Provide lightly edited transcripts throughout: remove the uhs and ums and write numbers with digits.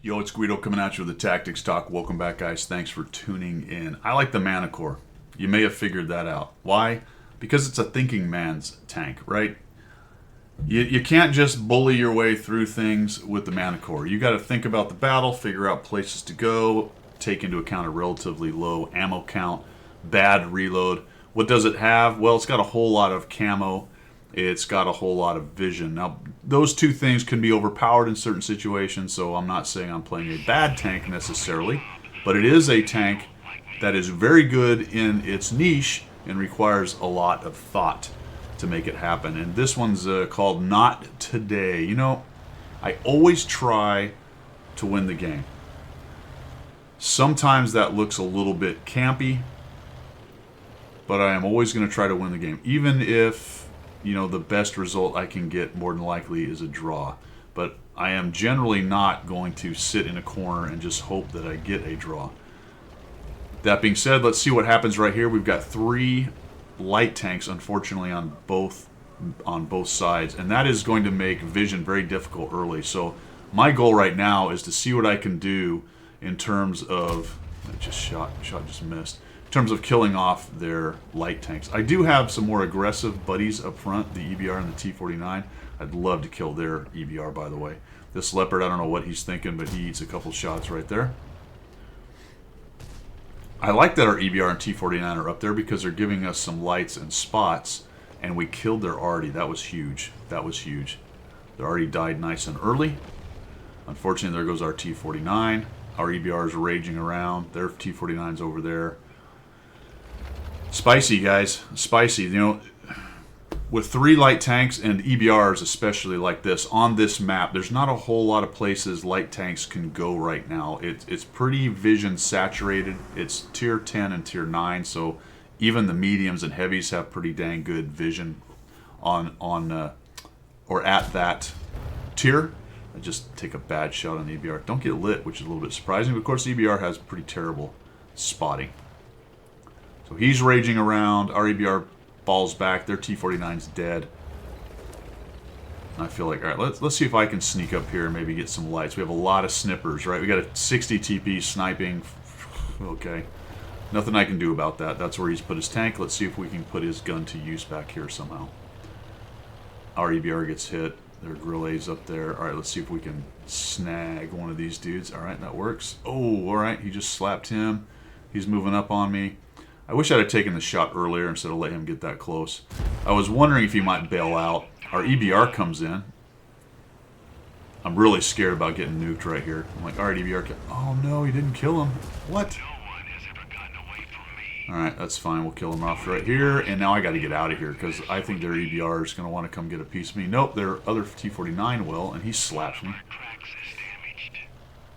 Yo, it's Guido coming at you with the Tactics Talk. Welcome back, guys. Thanks for tuning in. I like the Manticore. You may have figured that out. Why? Because it's a thinking man's tank, right? You can't just bully your way through things with the Manticore. You got to think about the battle, figure out places to go, take into account a relatively low ammo count, bad reload. What does it have? Well, it's got a whole lot of camo. It's got a whole lot of vision. Now, those two things can be overpowered in certain situations, so I'm not saying I'm playing a bad tank necessarily, but it is a tank that is very good in its niche and requires a lot of thought to make it happen. And this one's called Not Today. You know, I always try to win the game. Sometimes that looks a little bit campy, but I am always going to try to win the game, even if the best result I can get more than likely is a draw. But I am generally not going to sit in a corner and just hope that I get a draw. That being said, let's see what happens right here. We've got 3 light tanks, unfortunately, on both sides, and that is going to make vision very difficult early. So my goal right now is to see what I can do in terms of shot just missed. In terms of killing off their light tanks. I do have some more aggressive buddies up front, the EBR and the T-49. I'd love to kill their EBR, by the way. This Leopard, I don't know what he's thinking, but he eats a couple shots right there. I like that our EBR and T-49 are up there because they're giving us some lights and spots, and we killed their arty. That was huge. That was huge. Their arty died nice and early. Unfortunately, there goes our T-49. Our EBR is raging around. Their T-49's over there. Spicy, guys. Spicy. With 3 light tanks and EBRs, especially like this, on this map, there's not a whole lot of places light tanks can go right now. It's pretty vision saturated. It's tier 10 and tier 9, so even the mediums and heavies have pretty dang good vision on or at that tier. I just take a bad shot on the EBR. Don't get lit, which is a little bit surprising, but of course the EBR has pretty terrible spotting. So he's raging around. Our EBR falls back. Their T-49's dead. I feel like, all right, let's see if I can sneak up here and maybe get some lights. We have a lot of snippers, right? We got a 60 TP sniping. Okay. Nothing I can do about that. That's where he's put his tank. Let's see if we can put his gun to use back here somehow. Our EBR gets hit. Their Grillet's up there. All right, let's see if we can snag one of these dudes. All right, that works. Oh, all right. He just slapped him. He's moving up on me. I wish I'd have taken the shot earlier instead of let him get that close. I was wondering if he might bail out. Our EBR comes in. I'm really scared about getting nuked right here. I'm like, alright, EBR. Oh no, he didn't kill him. What? Alright, that's fine. We'll kill him off right here. And now I got to get out of here because I think their EBR is going to want to come get a piece of me. Nope, their other T-49 will, and he slaps me.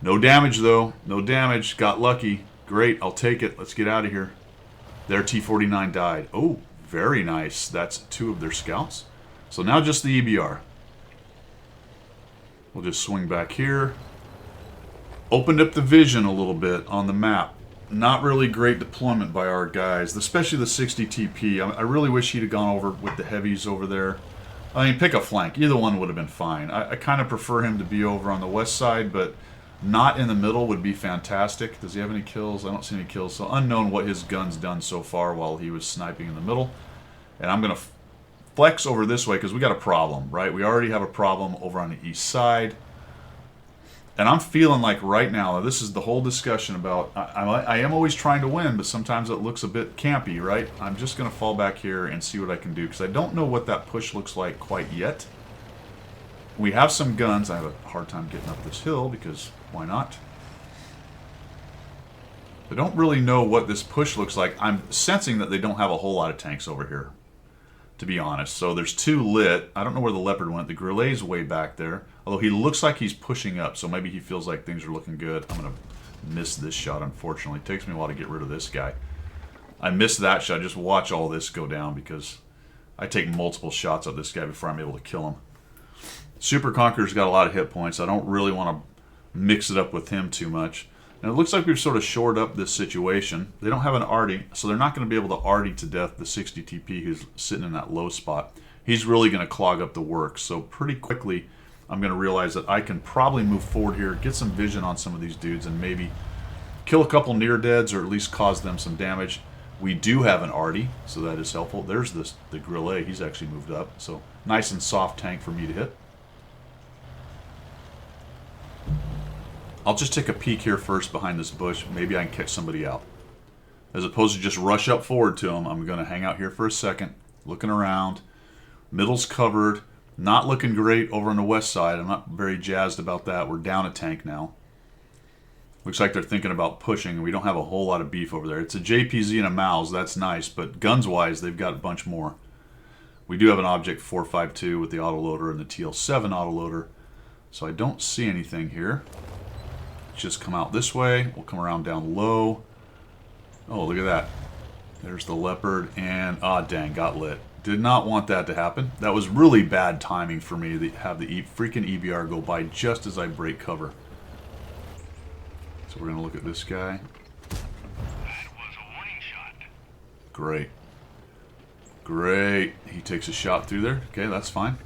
No damage though. No damage. Got lucky. Great, I'll take it. Let's get out of here. Their T-49 died. Oh, very nice. That's 2 of their scouts. So now just the EBR. We'll just swing back here. Opened up the vision a little bit on the map. Not really great deployment by our guys, especially the 60 TP. I really wish he'd have gone over with the heavies over there. I mean, pick a flank. Either one would have been fine. I kind of prefer him to be over on the west side, but not in the middle would be fantastic. Does he have any kills? I don't see any kills. So unknown what his gun's done so far while he was sniping in the middle. And I'm going to flex over this way because we got a problem, right? We already have a problem over on the east side. And I'm feeling like right now, this is the whole discussion about, I am always trying to win, but sometimes it looks a bit campy, right? I'm just going to fall back here and see what I can do because I don't know what that push looks like quite yet. We have some guns. I have a hard time getting up this hill because why not? I don't really know what this push looks like. I'm sensing that they don't have a whole lot of tanks over here, to be honest. So there's 2 lit. I don't know where the Leopard went. The Grillet's way back there. Although he looks like he's pushing up, so maybe he feels like things are looking good. I'm going to miss this shot, unfortunately. It takes me a while to get rid of this guy. I missed that shot. Just watch all this go down because I take multiple shots at this guy before I'm able to kill him. Super Conqueror's got a lot of hit points. I don't really want to mix it up with him too much. And it looks like we've sort of shored up this situation. They don't have an arty, so they're not going to be able to arty to death the 60 TP who's sitting in that low spot. He's really going to clog up the work. So pretty quickly, I'm going to realize that I can probably move forward here, get some vision on some of these dudes, and maybe kill a couple near deads or at least cause them some damage. We do have an Artie, so that is helpful. There's the Grillet. He's actually moved up. So nice and soft tank for me to hit. I'll just take a peek here first behind this bush. Maybe I can catch somebody out. As opposed to just rush up forward to him, I'm going to hang out here for a second, looking around. Middle's covered. Not looking great over on the west side. I'm not very jazzed about that. We're down a tank now. Looks like they're thinking about pushing, and we don't have a whole lot of beef over there. It's a JPZ and a Maus. That's nice, but guns-wise, they've got a bunch more. We do have an Object 452 with the autoloader and the TL7 autoloader, so I don't see anything here. Let's just come out this way. We'll come around down low. Oh, look at that. There's the Leopard, and, dang, got lit. Did not want that to happen. That was really bad timing for me to have the freaking EBR go by just as I break cover. So we're going to look at this guy. That was a warning shot. Great. Great. He takes a shot through there. Okay, that's fine.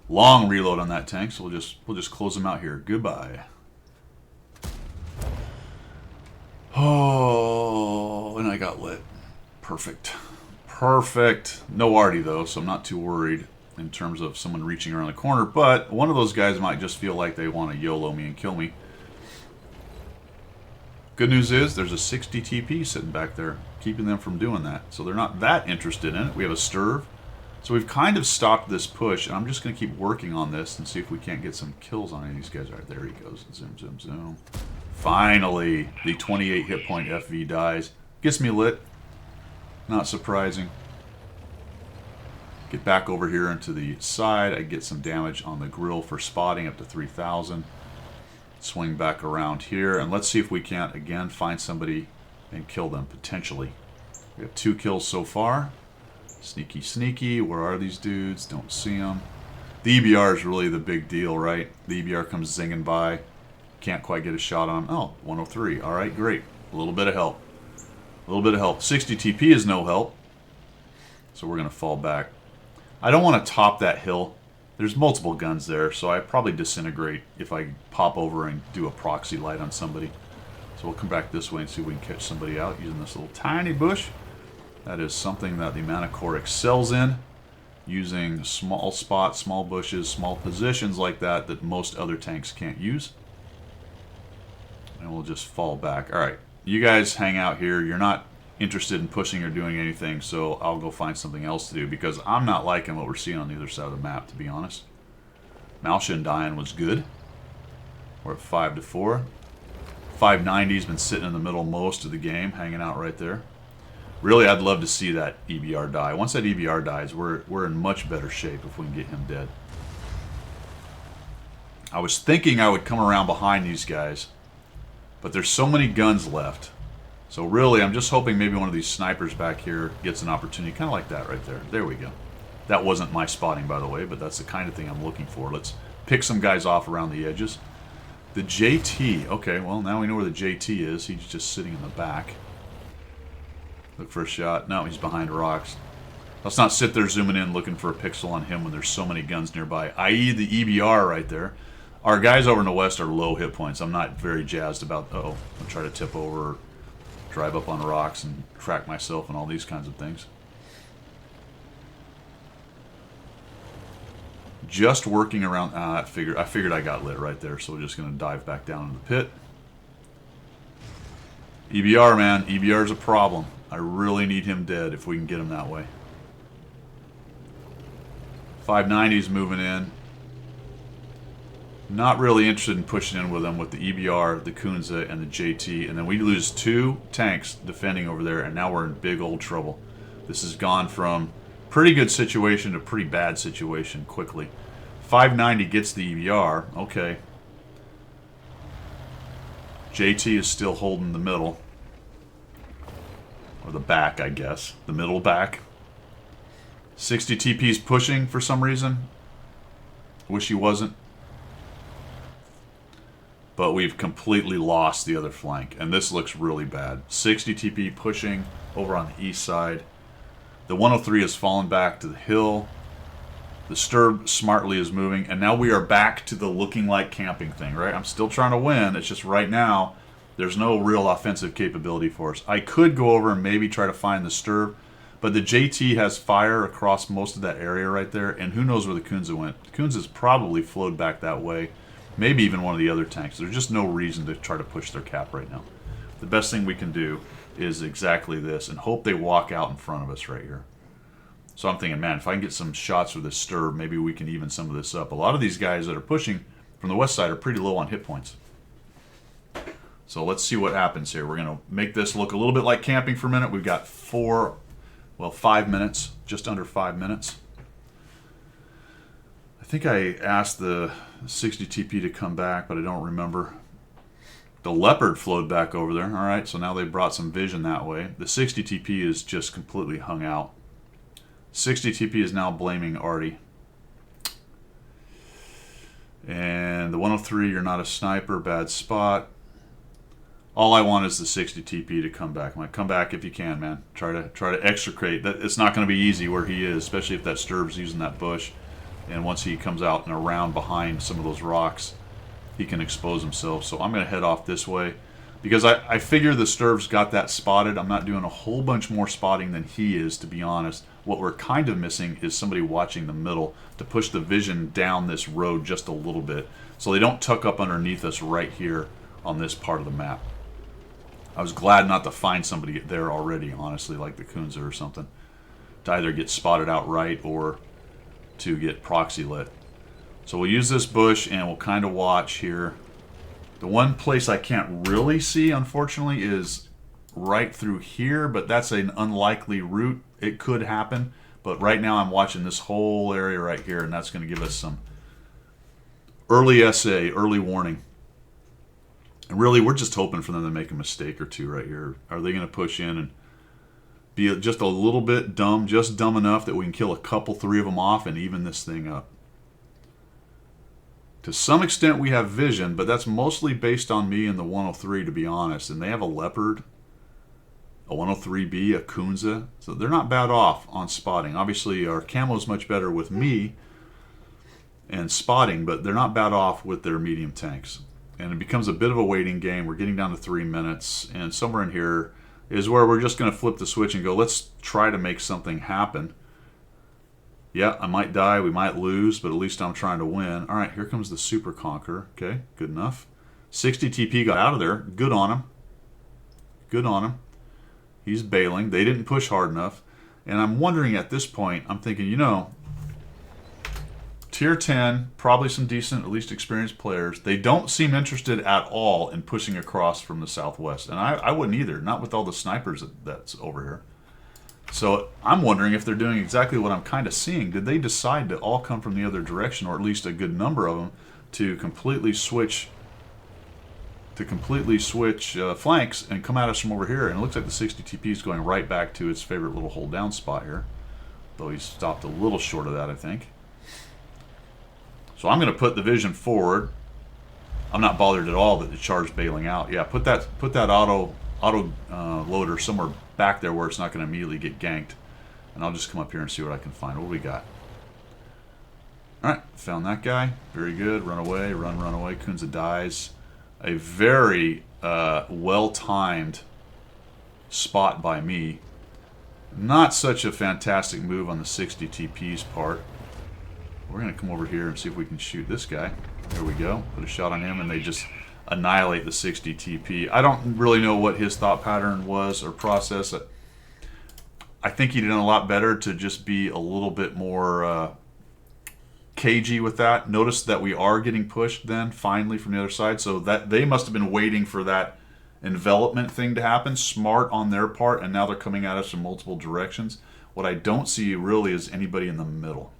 Long reload on that tank, so we'll just close him out here. Goodbye. Oh, and I got lit. Perfect. Perfect. No Artie, though, so I'm not too worried in terms of someone reaching around the corner, but one of those guys might just feel like they want to YOLO me and kill me. Good news is there's a 60 TP sitting back there, keeping them from doing that. So they're not that interested in it. We have a Sturv. So we've kind of stopped this push, and I'm just going to keep working on this and see if we can't get some kills on any of these guys. All right, there he goes. Zoom, zoom, zoom. Finally, the 28 hit point FV dies. Gets me lit. Not surprising. Get back over here into the side. I get some damage on the grill for spotting up to 3,000. Swing back around here, and let's see if we can't, again, find somebody and kill them, potentially. We have 2 kills so far. Sneaky, sneaky. Where are these dudes? Don't see them. The EBR is really the big deal, right? The EBR comes zinging by. Can't quite get a shot on him. Oh, 103. All right, great. A little bit of help. A little bit of help. 60 TP is no help. So we're going to fall back. I don't want to top that hill. There's multiple guns there, so I probably disintegrate if I pop over and do a proxy light on somebody. So we'll come back this way and see if we can catch somebody out using this little tiny bush. That is something that the Manticore excels in, using small spots, small bushes, small positions like that that most other tanks can't use. And we'll just fall back. All right, you guys hang out here. You're not interested in pushing or doing anything, so I'll go find something else to do because I'm not liking what we're seeing on the other side of the map, to be honest. Malsha and Dian was good. We're at 5-4. 590's been sitting in the middle most of the game, hanging out right there. Really, I'd love to see that EBR die. Once that EBR dies, we're in much better shape if we can get him dead. I was thinking I would come around behind these guys, but there's so many guns left. So really, I'm just hoping maybe one of these snipers back here gets an opportunity, kind of like that right there. There we go. That wasn't my spotting, by the way, but that's the kind of thing I'm looking for. Let's pick some guys off around the edges. The JT. Okay, well, now we know where the JT is. He's just sitting in the back. Look for a shot. No, he's behind rocks. Let's not sit there zooming in looking for a pixel on him when there's so many guns nearby, i.e. the EBR right there. Our guys over in the west are low hit points. I'm not very jazzed about, I'll try to tip over, drive up on rocks and track myself and all these kinds of things. Just working around, I figured I got lit right there, so we're just going to dive back down in the pit. EBR, man, EBR is a problem. I really need him dead if we can get him that way. 590's moving in. Not really interested in pushing in with them with the EBR, the Kunze, and the JT. And then we lose 2 tanks defending over there, and now we're in big old trouble. This has gone from pretty good situation to pretty bad situation quickly. 590 gets the EBR. Okay. JT is still holding the middle. Or the back, I guess. The middle back. 60 TP's pushing for some reason. Wish he wasn't. But we've completely lost the other flank. And this looks really bad. 60 TP pushing over on the east side. The 103 has fallen back to the hill. The Sturb smartly is moving, and now we are back to the looking like camping thing, right? I'm still trying to win. It's just right now, there's no real offensive capability for us. I could go over and maybe try to find the Sturb, but the JT has fire across most of that area right there, and who knows where the Kunze went. The Kunze's probably flowed back that way, maybe even one of the other tanks. There's just no reason to try to push their cap right now. The best thing we can do is exactly this, and hope they walk out in front of us right here. So I'm thinking, man, if I can get some shots with this Sturb, maybe we can even some of this up. A lot of these guys that are pushing from the west side are pretty low on hit points. So let's see what happens here. We're going to make this look a little bit like camping for a minute. We've got 5 minutes, just under 5 minutes. I think I asked the 60 TP to come back, but I don't remember. The Leopard flowed back over there. All right, so now they brought some vision that way. The 60 TP is just completely hung out. 60 TP is now blaming Artie. And the 103, you're not a sniper, bad spot. All I want is the 60 TP to come back. I'm like, come back if you can, man. Try to extricate. That it's not going to be easy where he is, especially if that Sturb's using that bush. And once he comes out and around behind some of those rocks, he can expose himself. So I'm going to head off this way. Because I figure the Sturb's got that spotted. I'm not doing a whole bunch more spotting than he is, to be honest. What we're kind of missing is somebody watching the middle to push the vision down this road just a little bit so they don't tuck up underneath us right here on this part of the map. I was glad not to find somebody there already, honestly, like the Kunze or something, to either get spotted outright or to get proxy lit. So we'll use this bush and we'll kind of watch here. The one place I can't really see, unfortunately, is right through here, but that's an unlikely route. It could happen, but right now I'm watching this whole area right here, and that's going to give us some early SA, early warning. And really, we're just hoping for them to make a mistake or two right here. Are they going to push in and be just a little bit dumb, just dumb enough that we can kill a couple, 3 of them off and even this thing up? To some extent, we have vision, but that's mostly based on me and the 103, to be honest. And they have a Leopard, a 103B, a Kunze. So they're not bad off on spotting. Obviously, our camo is much better with me and spotting, but they're not bad off with their medium tanks. And it becomes a bit of a waiting game. We're getting down to 3 minutes. And somewhere in here is where we're just going to flip the switch and go, let's try to make something happen. Yeah, I might die, we might lose, but at least I'm trying to win. All right, here comes the Super Conqueror. Okay, good enough. 60 TP got out of there. Good on him. Good on him. He's bailing. They didn't push hard enough. And I'm wondering at this point, I'm thinking, you know, Tier 10, probably some decent, at least experienced players. They don't seem interested at all in pushing across from the southwest. And I wouldn't either, not with all the snipers that's over here. So I'm wondering if they're doing exactly what I'm kind of seeing. Did they decide to all come from the other direction, or at least a good number of them, to completely switch flanks and come at us from over here? And it looks like the 60 TP is going right back to its favorite little hold down spot here, though he stopped a little short of that, I think. So I'm going to put the vision forward. I'm not bothered at all that the char's bailing out. Yeah, put that auto loader somewhere back there where it's not going to immediately get ganked. And I'll just come up here and see what I can find. What do we got? Alright, found that guy. Very good. Run away, run away. Kunze dies. A very well-timed spot by me. Not such a fantastic move on the 60 TP's part. We're going to come over here and see if we can shoot this guy. There we go. Put a shot on him and they just annihilate the 60 TP. I don't really know what his thought pattern was or process. I think he did a lot better to just be a little bit more cagey with that. Notice that we are getting pushed then finally from the other side, so that they must have been waiting for that envelopment thing to happen. Smart on their part, and now they're coming at us from multiple directions. What I don't see really is anybody in the middle.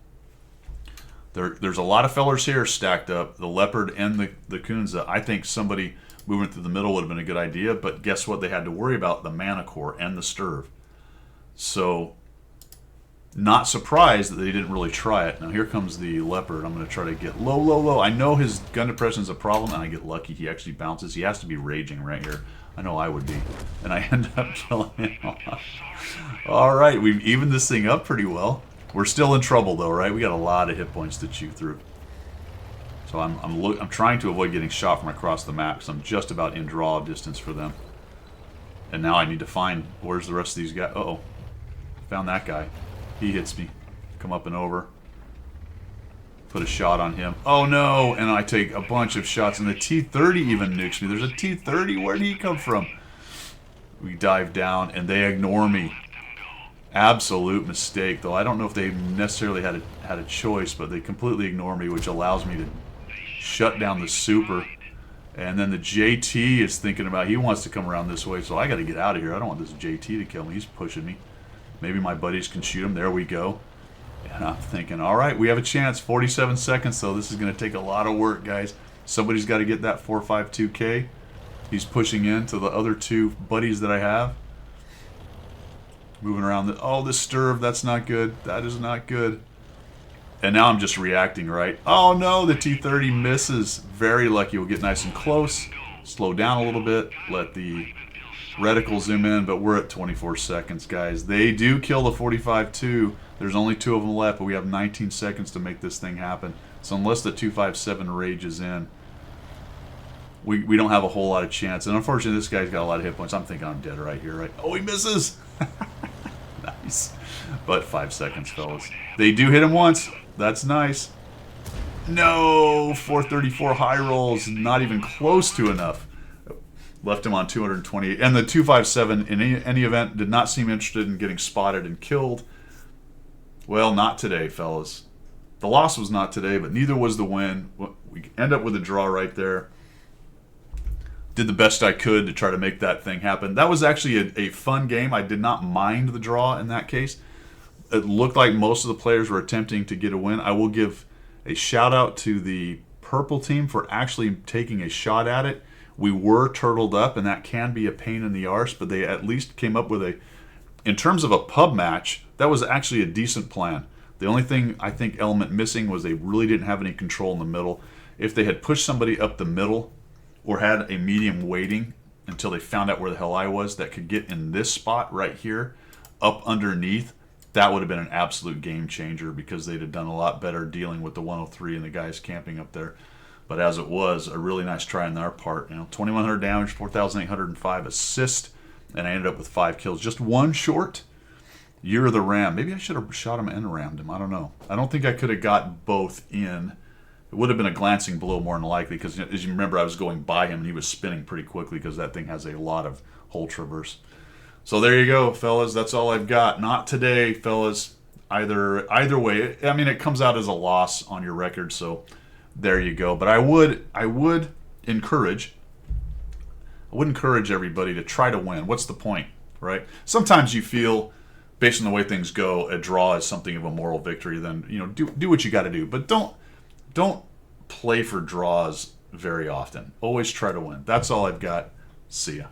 There's a lot of fellers here stacked up, the Leopard and the Kunze. I think somebody moving through the middle would have been a good idea, but guess what they had to worry about? The Manticore and the Sturv. So, not surprised that they didn't really try it. Now here comes the Leopard. I'm going to try to get low, low, low. I know his gun depression is a problem, and I get lucky. He actually bounces. He has to be raging right here. I know I would be. And I end up killing him. All right, we've evened this thing up pretty well. We're still in trouble though, right? We got a lot of hit points to chew through. So I'm trying to avoid getting shot from across the map because I'm just about in draw distance for them. And now I need to find where's the rest of these guys. Uh-oh. Found that guy. He hits me. Come up and over. Put a shot on him. Oh no! And I take a bunch of shots, and the T-30 even nukes me. There's a T-30. Where did he come from? We dive down, and they ignore me. Absolute mistake, though. I don't know if they necessarily had a choice, but they completely ignore me, which allows me to shut down the super. And then the JT is thinking about, he wants to come around this way, so I got to get out of here. I don't want this JT to kill me. He's pushing me. Maybe my buddies can shoot him. There we go. And I'm thinking, all right, we have a chance. 47 seconds, though. This is going to take a lot of work, guys. Somebody's got to get that 4.52K. He's pushing into the other two buddies that I have. Moving around. Oh, this stirve, that's not good. That is not good. And now I'm just reacting, right? Oh, no, the T-30 misses. Very lucky. We'll get nice and close. Slow down a little bit. Let the reticle zoom in, but we're at 24 seconds, guys. They do kill the 45-2. There's only 2 of them left, but we have 19 seconds to make this thing happen. So unless the 257 rages in, we don't have a whole lot of chance. And unfortunately, this guy's got a lot of hit points. I'm thinking I'm dead right here, right? Oh, he misses! Nice. But 5 seconds, fellas. They do hit him once. That's nice. No! 434 high rolls. Not even close to enough. Left him on 228. And the 257, in any event, did not seem interested in getting spotted and killed. Well, not today, fellas. The loss was not today, but neither was the win. We end up with a draw right there. Did the best I could to try to make that thing happen. That was actually a fun game. I did not mind the draw in that case. It looked like most of the players were attempting to get a win. I will give a shout out to the purple team for actually taking a shot at it. We were turtled up, and that can be a pain in the arse, but they at least came up with in terms of a pub match, that was actually a decent plan. The only thing I think Element missing was they really didn't have any control in the middle. If they had pushed somebody up the middle or had a medium waiting until they found out where the hell I was that could get in this spot right here, up underneath, that would have been an absolute game changer because they'd have done a lot better dealing with the 103 and the guys camping up there. But as it was, a really nice try on their part. 2,100 damage, 4,805 assist, and I ended up with 5 kills. Just one short. Year of the Ram. Maybe I should have shot him and rammed him. I don't know. I don't think I could have got both in. It would have been a glancing blow more than likely because, as you remember, I was going by him and he was spinning pretty quickly because that thing has a lot of hull traverse. So there you go, fellas. That's all I've got. Not today, fellas. Either way, I mean, it comes out as a loss on your record, so there you go. But I would encourage everybody to try to win. What's the point, right? Sometimes you feel, based on the way things go, a draw is something of a moral victory. Then do what you got to do, but don't play for draws very often. Always try to win. That's all I've got. See ya.